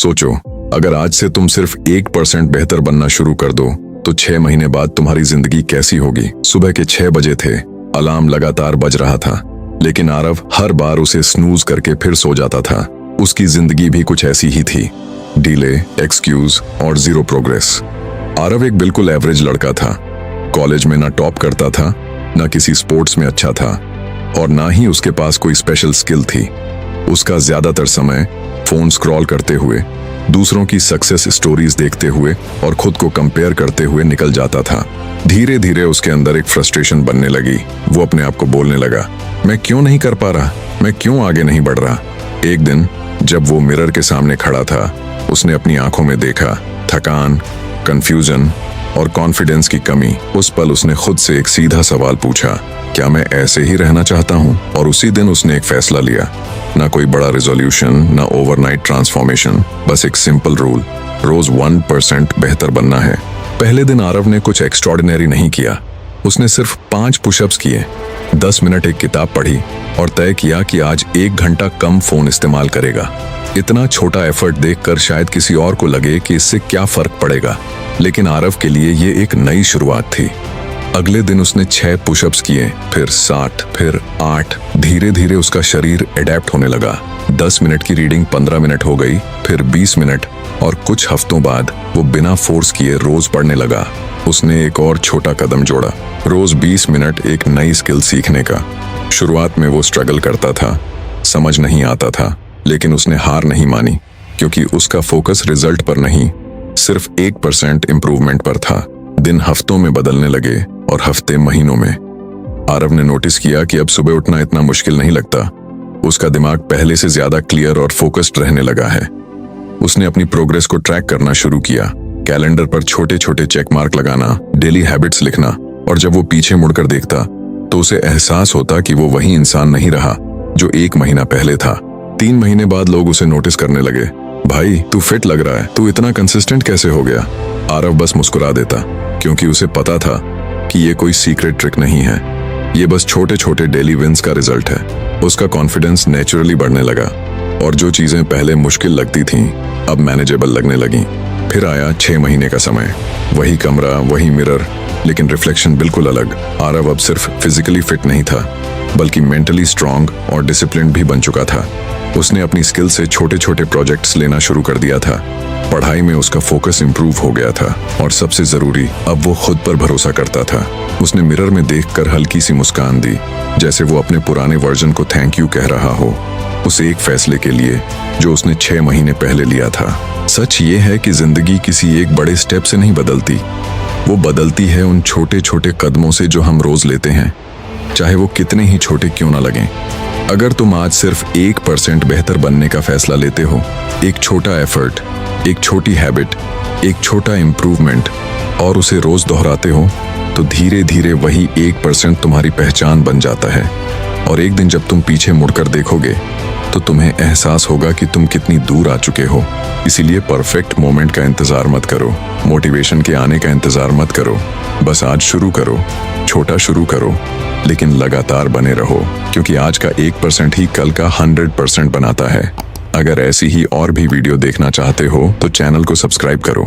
सोचो, अगर आज से तुम सिर्फ 1% बेहतर बनना शुरू कर दो तो 6 महीने बाद तुम्हारी जिंदगी कैसी होगी। सुबह के 6 बजे थे, अलार्म लगातार बज रहा था, लेकिन आरव हर बार उसे स्नूज करके फिर सो जाता था। उसकी जिंदगी भी कुछ ऐसी ही थी, डिले, एक्सक्यूज और जीरो प्रोग्रेस। आरव एक बिल्कुल एवरेज लड़का था। कॉलेज में ना टॉप करता था, ना किसी स्पोर्ट्स में अच्छा था, और ना ही उसके पास कोई स्पेशल स्किल थी। उसका ज्यादातर समय फोन स्क्रॉल करते हुए, दूसरों की सक्सेस स्टोरीज देखते हुए और खुद को कंपेयर करते हुए निकल जाता था। धीरे धीरे उसके अंदर एक फ्रस्ट्रेशन बनने लगी। वो अपने आप को बोलने लगा, मैं क्यों नहीं कर पा रहा, मैं क्यों आगे नहीं बढ़ रहा। एक दिन जब वो मिरर के सामने खड़ा था, उसने अपनी आंखों में देखा थकान, कंफ्यूजन और कॉन्फिडेंस की कमी। उस पल उसने खुद से एक सीधा सवाल पूछा, क्या मैं ऐसे ही रहना चाहता हूँ? और उसी दिन उसने एक फैसला लिया। ना कोई बड़ा रिजोल्यूशन, ना ओवरनाइट ट्रांसफॉर्मेशन, बस एक सिंपल रूल, रोज 1% बेहतर बनना है। पहले दिन आरव ने कुछ एक्स्ट्रॉर्डिनरी नहीं किया। उसने सिर्फ 5 पुशअप्स किए, 10 मिनट एक किताब पढ़ी और तय किया कि आज 1 घंटा कम फोन इस्तेमाल करेगा। इतना छोटा एफर्ट देखकर शायद किसी और को लगे कि इससे क्या फर्क पड़ेगा, लेकिन आरव के लिए ये एक नई शुरुआत थी। अगले दिन उसने 6 पुशअप्स किए, फिर 60, फिर 8। धीरे धीरे उसका शरीर एडेप्ट होने लगा। 10 मिनट की रीडिंग 15 मिनट हो गई, फिर 20 मिनट, और कुछ हफ्तों बाद वो बिना फोर्स किए रोज पढ़ने लगा। उसने एक और छोटा कदम जोड़ा, रोज 20 मिनट एक नई स्किल सीखने का। शुरुआत में वो स्ट्रगल करता था, समझ नहीं आता था, लेकिन उसने हार नहीं मानी, क्योंकि उसका फोकस रिजल्ट पर नहीं, सिर्फ 1% इम्प्रूवमेंट पर था। दिन हफ्तों में बदलने लगे और हफ्ते महीनों में। आरव ने नोटिस किया कि अब सुबह उठना इतना मुश्किल नहीं लगता। उसका दिमाग पहले से ज्यादा क्लियर और फोकस्ड रहने लगा है। उसने अपनी प्रोग्रेस को ट्रैक करना शुरू किया, कैलेंडर पर छोटे छोटे चेक मार्क लगाना, डेली हैबिट्स लिखना, और जब वो पीछे मुड़कर देखता तो उसे एहसास होता कि वो वही इंसान नहीं रहा जो 1 महीना पहले था। 3 महीने बाद लोग उसे नोटिस करने लगे, भाई तू फिट लग रहा है, तू इतना कंसिस्टेंट कैसे हो गया? आरव बस मुस्कुरा देता, क्योंकि उसे पता था कि ये कोई सीक्रेट ट्रिक नहीं है, ये बस छोटे छोटे डेली विंस का रिजल्ट है। उसका कॉन्फिडेंस नेचुरली बढ़ने लगा, और जो चीजें पहले मुश्किल लगती थीं अब मैनेजेबल लगने लगीं। फिर आया 6 महीने का समय, वही कमरा, वही मिरर, लेकिन रिफ्लेक्शन बिल्कुल अलग। आरव अब सिर्फ फिजिकली फिट नहीं था, बल्कि मेंटली स्ट्रांग और डिसिप्लिन भी बन चुका था। उसने अपनी स्किल से छोटे छोटे प्रोजेक्ट्स लेना शुरू कर दिया था। पढ़ाई में उसका फोकस इंप्रूव हो गया था, और सबसे जरूरी, अब वो खुद पर भरोसा करता था। उसने मिरर में देखकर हल्की सी मुस्कान दी, जैसे वो अपने पुराने वर्जन को थैंक यू कह रहा हो, उस एक फैसले के लिए जो उसने 6 महीने पहले लिया था। सच ये है कि जिंदगी किसी एक बड़े स्टेप से नहीं बदलती, वो बदलती है उन छोटे छोटे कदमों से जो हम रोज लेते हैं, चाहे वो कितने ही छोटे क्यों ना लगें। अगर तुम आज सिर्फ 1% बेहतर बनने का फैसला लेते हो, एक छोटा एफर्ट, एक छोटी हैबिट, एक छोटा इम्प्रूवमेंट, और उसे रोज दोहराते हो, तो धीरे धीरे वही 1% तुम्हारी पहचान बन जाता है। और एक दिन जब तुम पीछे मुड़कर देखोगे तो तुम्हें एहसास होगा कि तुम कितनी दूर आ चुके हो। इसीलिए परफेक्ट मोमेंट का इंतजार मत करो, मोटिवेशन के आने का इंतजार मत करो, बस आज शुरू करो, छोटा शुरू करो, लेकिन लगातार बने रहो, क्योंकि आज का 1% ही कल का 100% बनाता है। अगर ऐसी ही और भी वीडियो देखना चाहते हो तो चैनल को सब्सक्राइब करो।